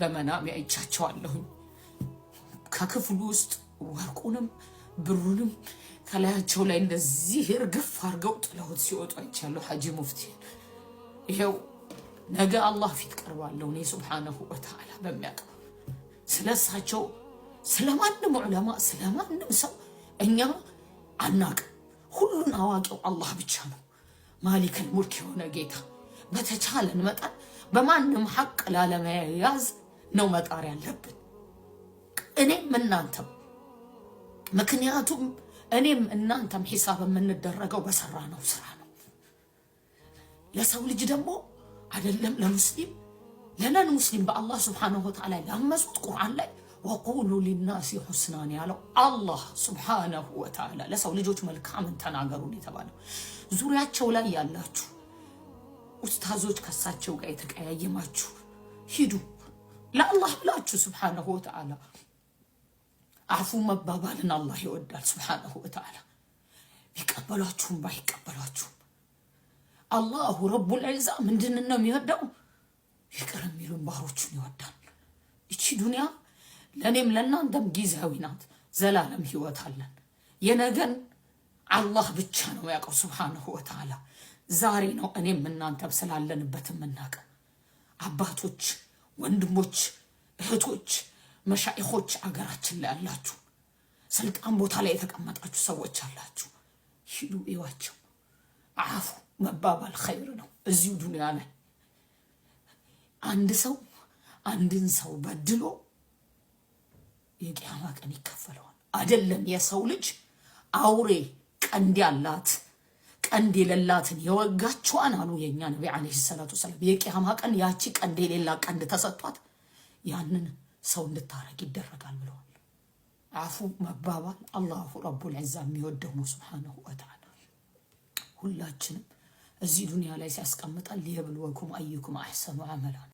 በመናም አይቻቸዋለሁ ከክፍሉ ውስጥ ወርቁንም ብሩንም ከላያቸው ላይ እንደዚህ እርግፍ አርገው ጥለውት ሲወጡ አይቻለሁ ሐጂ ሙፍቲ ይሄው ነገ አላህ ፊት ቀርባለሁ እኔ ሱብሃነሁ ወተዓላ በሚያቀው ስለሳቸው ስለማንም ዑለማ ስለማንም ሰው እኛ አናቅ ሁሉን አዋቂው አላህ ብቻ ነው ማሊከል ሙልክ የሆነ ጌታ በተቻለን መጠን በማንም ሐቅ ላለመያዝ ነው መጣር ያለብን እኔም እናንተም ምክንያቱም እኔም እናንተም ሂሳብ የምንደረገው በሰራነው ስራ ነው ለሰው ልጅ ደግሞ አይደለም ለሙስሊም ለነን ሙስሊም በአላህ Subhanahu Wa Ta'ala ያመጹት ቁርአን ላይ ወቁሉ ሊናሲ ሁስናን ያለው አላህ Subhanahu Wa Ta'ala ለሰው ልጆች መልካምን ተናገሩ የተባለው ዙሪያቸው ላይ ያላችሁ ኡስታዞች ከሳቸው ጋር የተቀያየማችሁ ሂዱ ለአላህ ብላችሁ Subhanahu Wa Ta'ala አፉ መባባልን አላህ ይወዳል Subhanahu Wa Ta'ala ቢቀበላችሁም ባይቀበላችሁም አላሁ ረቡል ዒዛ ምንድነው የሚወደው ይቅር የሚሉን ባሮቹን ይወዳል እቺ ዱንያ ለኔም ለናንተም ጊዜያዊ ናት ዘላለም ህይወት አለን የነገን አላህ ብቻ ነው ያውቀው Subhanahu Wa Ta'ala ዛሬ ነው እኔም እናንተም ስላለንበት የምናውቀው አባቶች ወንድሞች እህቶች መሻይኾች አገራችን ላይ አላችሁ ስልጣን ቦታ ላይ የተቀመጣችሁ ሰዎች አላችሁ ሂዱ ይዋቸው አፉ መባባል ኸይር ነው እዚሁ ዱንያ ላይ አንድን ሰው በድሎ የቂያማ ቀን ይከፈለዋል አይደለም የሰው ልጅ አውሬ ቀንድ ያላት ቀንድ የሌላትን የወጋቸዋን አሉ የኛ ነብይ አለይሂ ሰላቱ ሰላም የቂያማ ቀን ያቺ ቀንድ የሌላ ቀንድ ተሰጥቷት ያንን ሰው እንድታረግ ይደረጋል ብለዋል አፉ መባባል አላሁ ረቡል ዒዛ የሚወደው ነው Subhanahu Wa Ta'ala ሁላችንም እዚህ ዱንያ ላይ ሲያስቀምጣል ሊየብልወኩም አዩኩም አህሰኑ አመላ